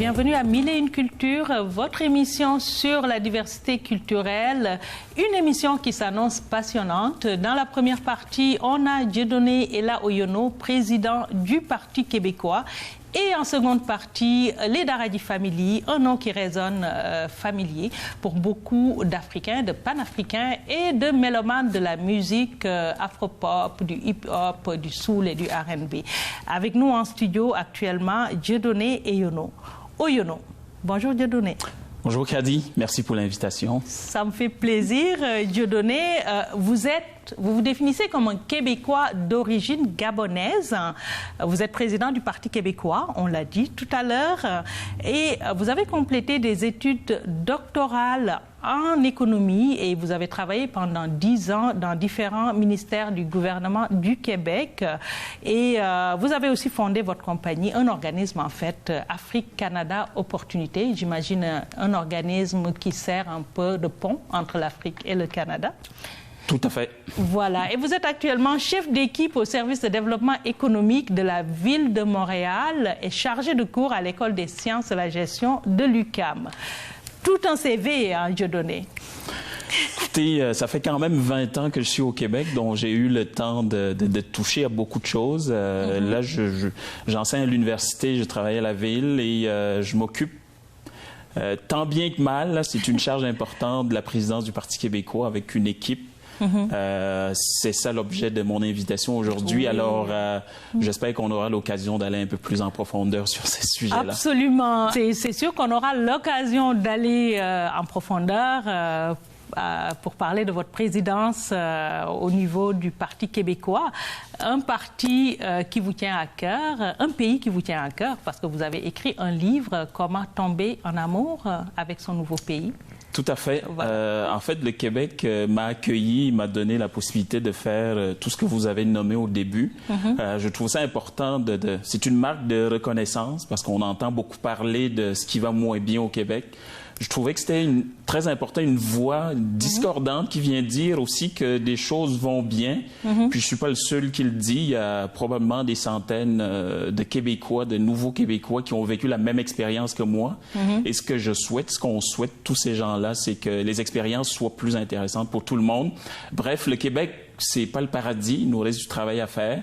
Bienvenue à Mille et une cultures, votre émission sur la diversité culturelle. Une émission qui s'annonce passionnante. Dans la première partie, on a Dieudonné Ella Oyono, président du Parti québécois. Et en seconde partie, les Daradi Family, un nom qui résonne familier pour beaucoup d'Africains, de panafricains et de mélomanes de la musique afro-pop, du hip-hop, du soul et du R&B. Avec nous en studio actuellement, Dieudonné Oyono. Bonjour Dieudonné. Bonjour Kadi, merci pour l'invitation. Ça me fait plaisir. Dieudonné, vous vous définissez comme un Québécois d'origine gabonaise. Vous êtes président du Parti québécois, on l'a dit tout à l'heure. Et vous avez complété des études doctorales en économie et vous avez travaillé pendant 10 ans dans différents ministères du gouvernement du Québec. Et vous avez aussi fondé votre compagnie, un organisme en fait, Afrique-Canada Opportunité. J'imagine un organisme qui sert un peu de pont entre l'Afrique et le Canada. Tout à fait. Voilà. Et vous êtes actuellement chef d'équipe au service de développement économique de la ville de Montréal et chargé de cours à l'École des sciences de la gestion de l'UQAM. Tout un CV, hein, Dieudonné. Écoutez, ça fait quand même 20 ans que je suis au Québec, donc j'ai eu le temps de toucher à beaucoup de choses. Là, j'enseigne à l'université, je travaille à la ville et je m'occupe tant bien que mal. C'est une charge importante de la présidence du Parti québécois avec une équipe. C'est ça l'objet de mon invitation aujourd'hui. Oui. Alors, j'espère qu'on aura l'occasion d'aller un peu plus en profondeur sur ces sujets-là. Absolument. C'est sûr qu'on aura l'occasion d'aller en profondeur pour parler de votre présidence au niveau du Parti québécois. Un parti qui vous tient à cœur, un pays qui vous tient à cœur, parce que vous avez écrit un livre, Comment tomber en amour avec son nouveau pays. Tout à fait. Voilà. En fait, le Québec m'a accueilli, m'a donné la possibilité de faire tout ce que vous avez nommé au début. Je trouve ça important. C'est une marque de reconnaissance parce qu'on entend beaucoup parler de ce qui va moins bien au Québec. Je trouvais que c'était très important, une voix discordante qui vient dire aussi que des choses vont bien. Puis je suis pas le seul qui le dit. Il y a probablement des centaines de Québécois, de nouveaux Québécois qui ont vécu la même expérience que moi. Et ce que je souhaite, ce qu'on souhaite tous ces gens-là, c'est que les expériences soient plus intéressantes pour tout le monde. Bref, le Québec, c'est pas le paradis. Il nous reste du travail à faire.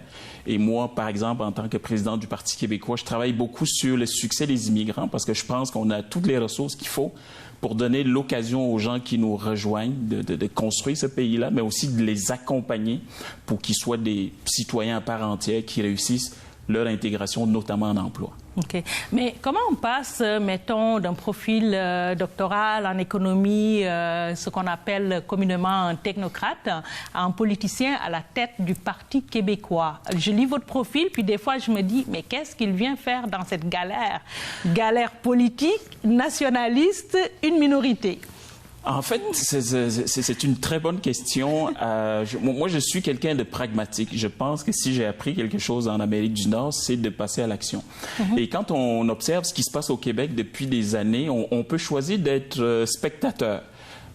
Et moi, par exemple, en tant que président du Parti québécois, je travaille beaucoup sur le succès des immigrants parce que je pense qu'on a toutes les ressources qu'il faut pour donner l'occasion aux gens qui nous rejoignent de construire ce pays-là, mais aussi de les accompagner pour qu'ils soient des citoyens à part entière qui réussissent leur intégration, notamment en emploi. OK. Mais comment on passe, mettons, d'un profil doctoral en économie, ce qu'on appelle communément un technocrate, à un politicien à la tête du Parti québécois? Je lis votre profil, puis des fois je me dis, mais qu'est-ce qu'il vient faire dans cette galère? Galère politique, nationaliste, une minorité. En fait, c'est une très bonne question. Moi, je suis quelqu'un de pragmatique. Je pense que si j'ai appris quelque chose en Amérique du Nord, c'est de passer à l'action. Et quand on observe ce qui se passe au Québec depuis des années, on peut choisir d'être spectateur.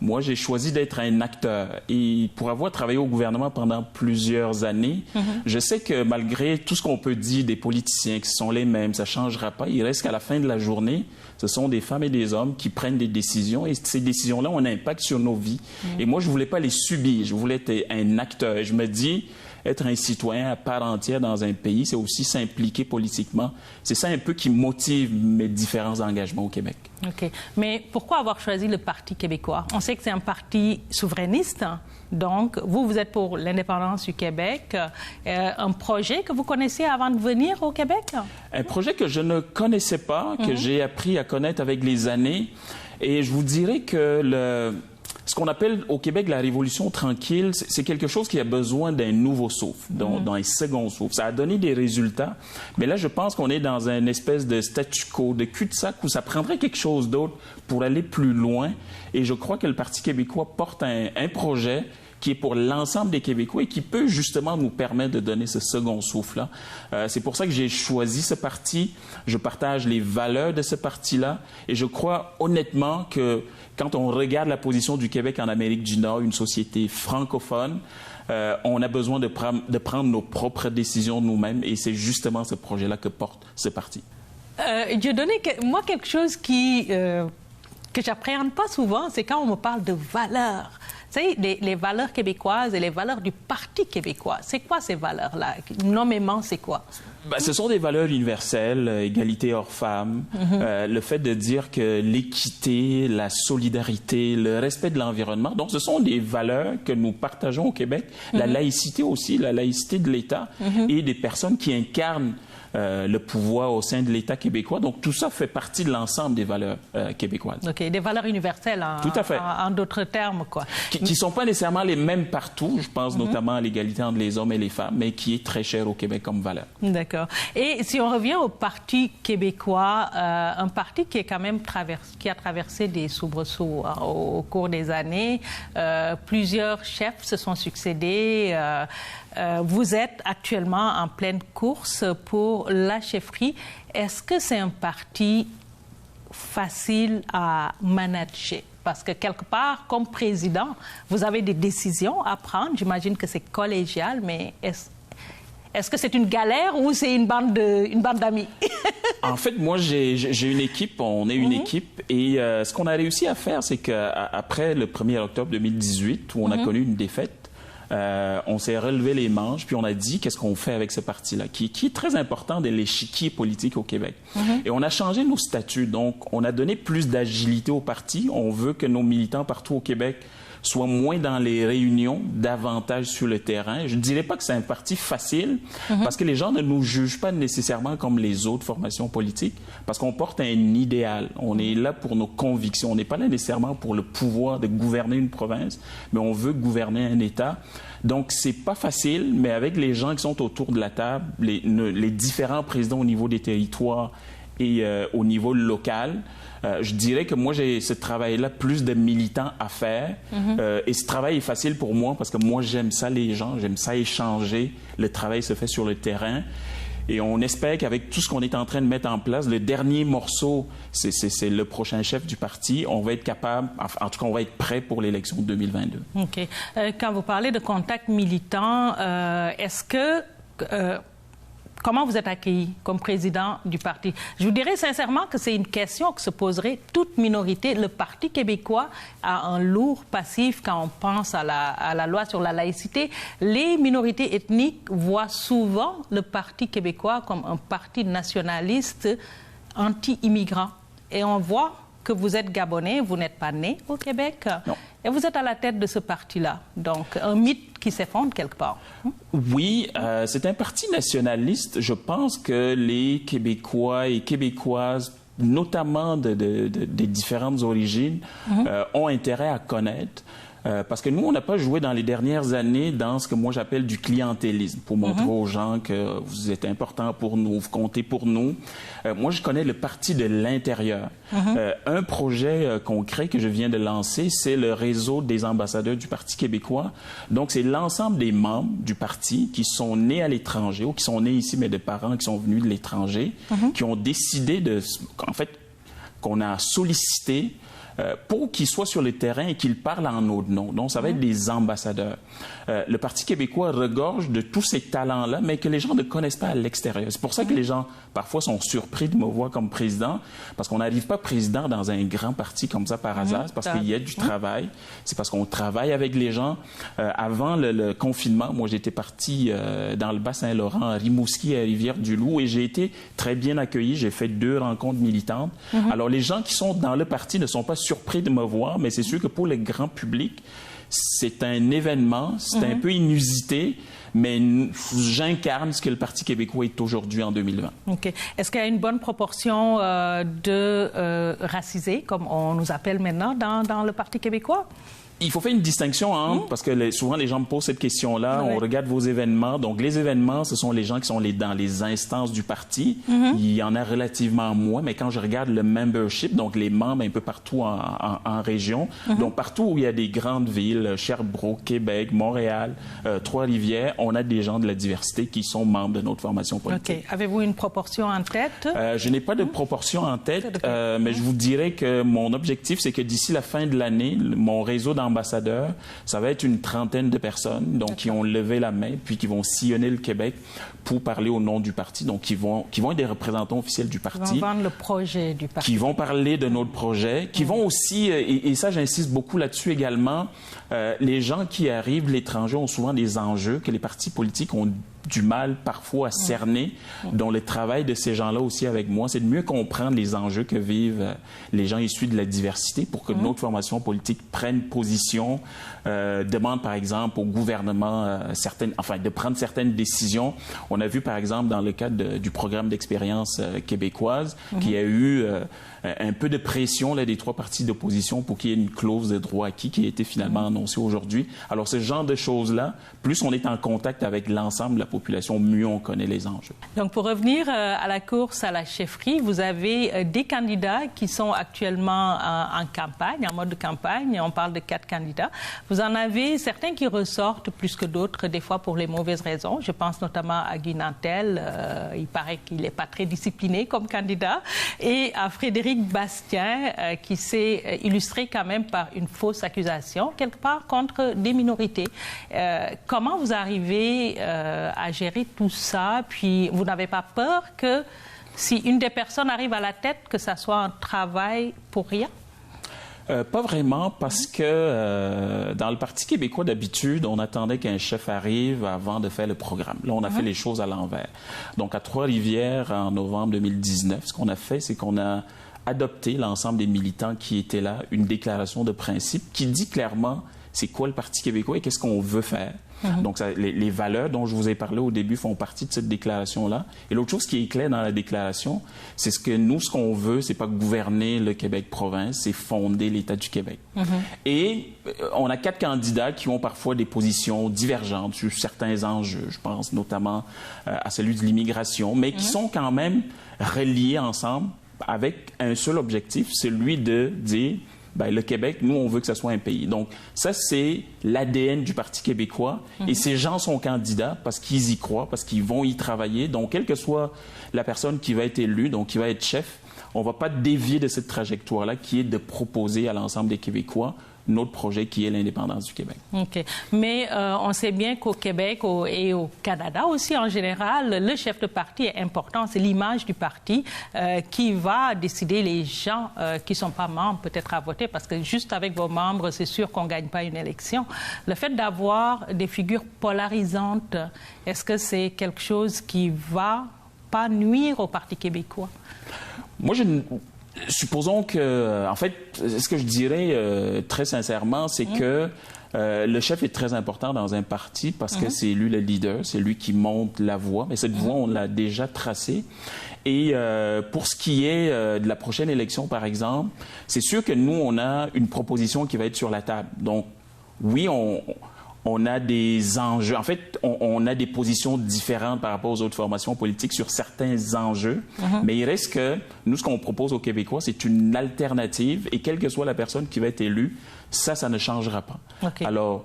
Moi, j'ai choisi d'être un acteur. Et pour avoir travaillé au gouvernement pendant plusieurs années, je sais que malgré tout ce qu'on peut dire des politiciens, qui sont les mêmes, ça ne changera pas, il reste qu'à la fin de la journée, ce sont des femmes et des hommes qui prennent des décisions. Et ces décisions-là ont un impact sur nos vies. Et moi, je ne voulais pas les subir. Je voulais être un acteur. Et je me dis, être un citoyen à part entière dans un pays, c'est aussi s'impliquer politiquement. C'est ça un peu qui motive mes différents engagements au Québec. OK. Mais pourquoi avoir choisi le Parti québécois? On sait que c'est un parti souverainiste. Donc, vous êtes pour l'indépendance du Québec. Un projet que vous connaissez avant de venir au Québec? Un projet que je ne connaissais pas, que j'ai appris à connaître avec les années. Et je vous dirais que ce qu'on appelle au Québec la révolution tranquille, c'est quelque chose qui a besoin d'un nouveau souffle, d'un second souffle. Ça a donné des résultats, mais là, je pense qu'on est dans une espèce de statu quo, de cul-de-sac où ça prendrait quelque chose d'autre pour aller plus loin. Et je crois que le Parti québécois porte un projet qui est pour l'ensemble des Québécois et qui peut justement nous permettre de donner ce second souffle-là. C'est pour ça que j'ai choisi ce parti. Je partage les valeurs de ce parti-là et je crois honnêtement que quand on regarde la position du Québec en Amérique du Nord, une société francophone, on a besoin de prendre nos propres décisions nous-mêmes et c'est justement ce projet-là que porte ce parti. Dieudonné, moi, quelque chose que j'appréhende pas souvent, c'est quand on me parle de valeurs. Vous savez, les valeurs québécoises et les valeurs du Parti québécois. C'est quoi ces valeurs-là? Nommément, c'est quoi? Ce sont des valeurs universelles, égalité hors-femme, le fait de dire que l'équité, la solidarité, le respect de l'environnement, donc ce sont des valeurs que nous partageons au Québec, la laïcité aussi, la laïcité de l'État et des personnes qui incarnent le pouvoir au sein de l'État québécois. Donc, tout ça fait partie de l'ensemble des valeurs québécoises. OK, des valeurs universelles, tout à fait. En d'autres termes, quoi. Qui ne sont pas nécessairement les mêmes partout, je pense notamment à l'égalité entre les hommes et les femmes, mais qui est très chère au Québec comme valeur. D'accord. Et si on revient au Parti québécois, un parti qui est quand même qui a traversé des soubresauts au cours des années, plusieurs chefs se sont succédés. Vous êtes actuellement en pleine course pour la chefferie. Est-ce que c'est un parti facile à manager? Parce que quelque part, comme président, vous avez des décisions à prendre. J'imagine que c'est collégial, mais est-ce que c'est une galère ou c'est une bande d'amis? En fait, moi, j'ai une équipe, on est une équipe, et ce qu'on a réussi à faire, c'est qu'après le 1er octobre 2018, où on a connu une défaite, on s'est relevé les manches, puis on a dit qu'est-ce qu'on fait avec ce parti-là, qui est très important dans l'échiquier politique au Québec. Et on a changé nos statuts, donc on a donné plus d'agilité au parti. On veut que nos militants partout au Québec soient moins dans les réunions, davantage sur le terrain. Je ne dirais pas que c'est un parti facile, parce que les gens ne nous jugent pas nécessairement comme les autres formations politiques, parce qu'on porte un idéal. On est là pour nos convictions. On n'est pas là nécessairement pour le pouvoir de gouverner une province, mais on veut gouverner un État. Donc, c'est pas facile, mais avec les gens qui sont autour de la table, les différents présidents au niveau des territoires et au niveau local, je dirais que moi, j'ai ce travail-là, plus de militants à faire. Et ce travail est facile pour moi parce que moi, j'aime ça les gens, j'aime ça échanger. Le travail se fait sur le terrain. Et on espère qu'avec tout ce qu'on est en train de mettre en place, le dernier morceau, c'est le prochain chef du parti. On va être capable, en tout cas, on va être prêt pour l'élection de 2022. OK. Quand vous parlez de contact militant, est-ce que... comment vous êtes accueilli comme président du parti? Je vous dirais sincèrement que c'est une question que se poserait toute minorité. Le Parti québécois a un lourd passif quand on pense à la loi sur la laïcité. Les minorités ethniques voient souvent le Parti québécois comme un parti nationaliste anti-immigrant. Et on voit que vous êtes Gabonais, vous n'êtes pas né au Québec. Non. Et vous êtes à la tête de ce parti-là. Donc, un mythe qui s'effondre quelque part. Oui, c'est un parti nationaliste. Je pense que les Québécois et Québécoises, notamment des différentes origines, ont intérêt à connaître. Parce que nous, on n'a pas joué dans les dernières années dans ce que moi j'appelle du clientélisme, pour montrer aux gens que vous êtes important pour nous, vous comptez pour nous. Moi, je connais le parti de l'intérieur. Un projet concret que je viens de lancer, c'est le réseau des ambassadeurs du Parti québécois. Donc, c'est l'ensemble des membres du parti qui sont nés à l'étranger ou qui sont nés ici, mais de parents qui sont venus de l'étranger, qui ont décidé en fait, qu'on a sollicité pour qu'ils soient sur le terrain et qu'ils parlent en notre nom. Donc, ça va être des ambassadeurs. Le Parti québécois regorge de tous ces talents-là, mais que les gens ne connaissent pas à l'extérieur. C'est pour ça que les gens, parfois, sont surpris de me voir comme président, parce qu'on n'arrive pas président dans un grand parti comme ça par hasard. C'est parce qu'il y a du travail. C'est parce qu'on travaille avec les gens. Avant le confinement, moi, j'étais parti dans le Bas-Saint-Laurent, à Rimouski, à Rivière-du-Loup, et j'ai été très bien accueilli. J'ai fait 2 rencontres militantes. Alors, les gens qui sont dans le parti ne sont pas surpris de me voir, mais c'est sûr que pour le grand public, c'est un événement, c'est un peu inusité, mais j'incarne ce que le Parti québécois est aujourd'hui en 2020. OK. Est-ce qu'il y a une bonne proportion de racisés, comme on nous appelle maintenant, dans le Parti québécois? Il faut faire une distinction entre, parce que souvent les gens me posent cette question-là, on regarde vos événements. Donc les événements, ce sont les gens qui sont dans les instances du parti. Il y en a relativement moins, mais quand je regarde le membership, donc les membres un peu partout en région, donc partout où il y a des grandes villes, Sherbrooke, Québec, Montréal, Trois-Rivières, on a des gens de la diversité qui sont membres de notre formation politique. OK. Avez-vous une proportion en tête? Je n'ai pas de proportion en tête, mais je vous dirais que mon objectif, c'est que d'ici la fin de l'année, mon réseau d'ambassadeurs d'ambassadeurs. Ça va être une trentaine de personnes donc, qui ont levé la main puis qui vont sillonner le Québec pour parler au nom du parti. Donc, qui vont être des représentants officiels du parti. Qui vont vendre le projet du parti. Qui vont parler de notre projet, qui vont aussi, et ça j'insiste beaucoup là-dessus également, les gens qui arrivent de l'étranger ont souvent des enjeux que les partis politiques ont du mal parfois à cerner, dont le travail de ces gens-là aussi avec moi, c'est de mieux comprendre les enjeux que vivent les gens issus de la diversité pour que notre formation politique prenne position, demande par exemple au gouvernement de prendre certaines décisions. On a vu par exemple dans le cadre du programme d'expérience québécoise qu'il y a eu un peu de pression là, des trois partis d'opposition pour qu'il y ait une clause de droit acquis qui a été finalement annoncée aujourd'hui. Alors ce genre de choses-là, plus on est en contact avec l'ensemble de la population, mieux on connaît les enjeux. Donc pour revenir à la course à la chefferie, vous avez des candidats qui sont actuellement en campagne, en mode de campagne. On parle de 4 candidats. Vous en avez certains qui ressortent plus que d'autres, des fois pour les mauvaises raisons. Je pense notamment à Guy Nantel. Il paraît qu'il n'est pas très discipliné comme candidat. Et à Frédéric Bastien, qui s'est illustré quand même par une fausse accusation, quelque part contre des minorités. Comment vous arrivez à gérer tout ça? Puis vous n'avez pas peur que si une des personnes arrive à la tête, que ça soit un travail pour rien? Pas vraiment, parce que dans le Parti québécois, d'habitude, on attendait qu'un chef arrive avant de faire le programme. Là, on a fait les choses à l'envers. Donc, à Trois-Rivières, en novembre 2019, ce qu'on a fait, c'est qu'on a adopté, l'ensemble des militants qui étaient là, une déclaration de principe qui dit clairement c'est quoi le Parti québécois et qu'est-ce qu'on veut faire. Donc, les valeurs dont je vous ai parlé au début font partie de cette déclaration-là. Et l'autre chose qui est claire dans la déclaration, c'est ce qu'on veut, c'est pas gouverner le Québec-province, c'est fonder l'État du Québec. Et on a 4 candidats qui ont parfois des positions divergentes sur certains enjeux. Je pense notamment à celui de l'immigration, mais qui sont quand même reliés ensemble avec un seul objectif, celui de dire le Québec, nous, on veut que ce soit un pays. Donc, ça, c'est l'ADN du Parti québécois. Et ces gens sont candidats parce qu'ils y croient, parce qu'ils vont y travailler. Donc, quelle que soit la personne qui va être élue, donc qui va être chef, on ne va pas dévier de cette trajectoire-là qui est de proposer à l'ensemble des Québécois notre projet qui est l'indépendance du Québec. OK. Mais on sait bien qu'au Québec et au Canada aussi en général, le chef de parti est important. C'est l'image du parti qui va décider les gens qui ne sont pas membres peut-être à voter parce que juste avec vos membres, c'est sûr qu'on ne gagne pas une élection. Le fait d'avoir des figures polarisantes, est-ce que c'est quelque chose qui ne va pas nuire au Parti québécois? Moi, supposons que, en fait, ce que je dirais très sincèrement, c'est que le chef est très important dans un parti parce que c'est lui le leader, c'est lui qui monte la voie. Mais cette voie, on l'a déjà tracée. Et pour ce qui est de la prochaine élection, par exemple, c'est sûr que nous, on a une proposition qui va être sur la table. Donc, oui, on a des enjeux. En fait, on a des positions différentes par rapport aux autres formations politiques sur certains enjeux. Mais il reste que nous, ce qu'on propose aux Québécois, c'est une alternative. Et quelle que soit la personne qui va être élue, ça ne changera pas. Okay. Alors,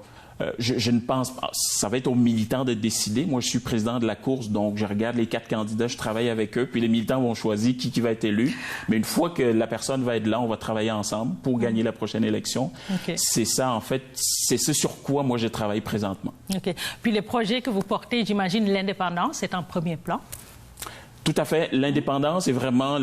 je ne pense pas. Ça va être aux militants de décider. Moi, je suis président de la course, donc je regarde les 4 candidats, je travaille avec eux, puis les militants vont choisir qui va être élu. Mais une fois que la personne va être là, on va travailler ensemble pour gagner la prochaine élection. Okay. C'est ça, en fait, c'est ce sur quoi moi je travaille présentement. OK. Puis les projets que vous portez, j'imagine l'indépendance est en premier plan. Tout à fait. L'indépendance est vraiment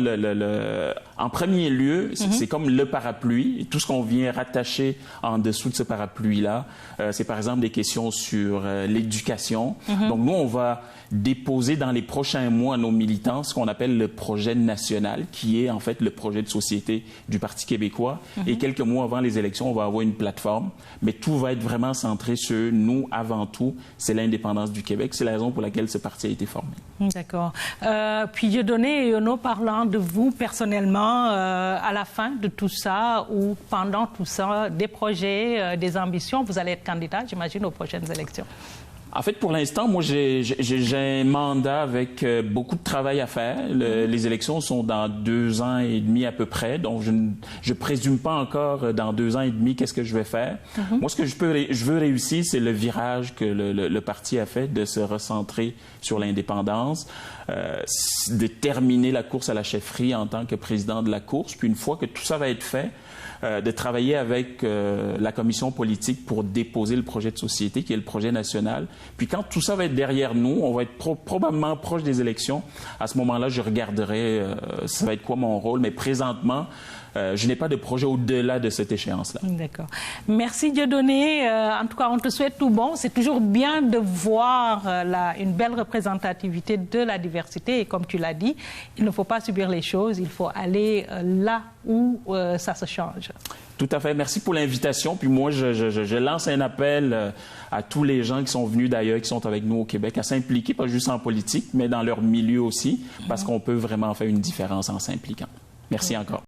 en premier lieu, c'est comme le parapluie. Et tout ce qu'on vient rattacher en dessous de ce parapluie-là, c'est par exemple des questions sur l'éducation. Donc nous, on va déposer dans les prochains mois à nos militants ce qu'on appelle le projet national, qui est en fait le projet de société du Parti québécois. Et quelques mois avant les élections, on va avoir une plateforme. Mais tout va être vraiment centré sur nous, avant tout, c'est l'indépendance du Québec. C'est la raison pour laquelle ce parti a été formé. D'accord. Puis Dieudonné et Yono, parlant de vous personnellement, à la fin de tout ça ou pendant tout ça, des projets, des ambitions, vous allez être candidat, j'imagine, aux prochaines élections. En fait, pour l'instant, moi, j'ai un mandat avec beaucoup de travail à faire. Les élections sont dans 2 ans et demi à peu près, donc je ne présume pas encore dans 2 ans et demi qu'est-ce que je vais faire. Moi, ce que je veux réussir, c'est le virage que le parti a fait, de se recentrer sur l'indépendance, de terminer la course à la chefferie en tant que président de la course. Puis une fois que tout ça va être fait, de travailler avec la commission politique pour déposer le projet de société, qui est le projet national. Puis quand tout ça va être derrière nous, on va être probablement proche des élections. À ce moment-là, je regarderai ça va être quoi mon rôle. Mais présentement, je n'ai pas de projet au-delà de cette échéance-là. D'accord. Merci Dieudonné. En tout cas, on te souhaite tout bon. C'est toujours bien de voir une belle représentativité de la diversité. Et comme tu l'as dit, il ne faut pas subir les choses. Il faut aller là où ça se change. Tout à fait. Merci pour l'invitation. Puis moi, je lance un appel à tous les gens qui sont venus d'ailleurs, qui sont avec nous au Québec, à s'impliquer, pas juste en politique, mais dans leur milieu aussi, parce qu'on peut vraiment faire une différence en s'impliquant. Merci encore.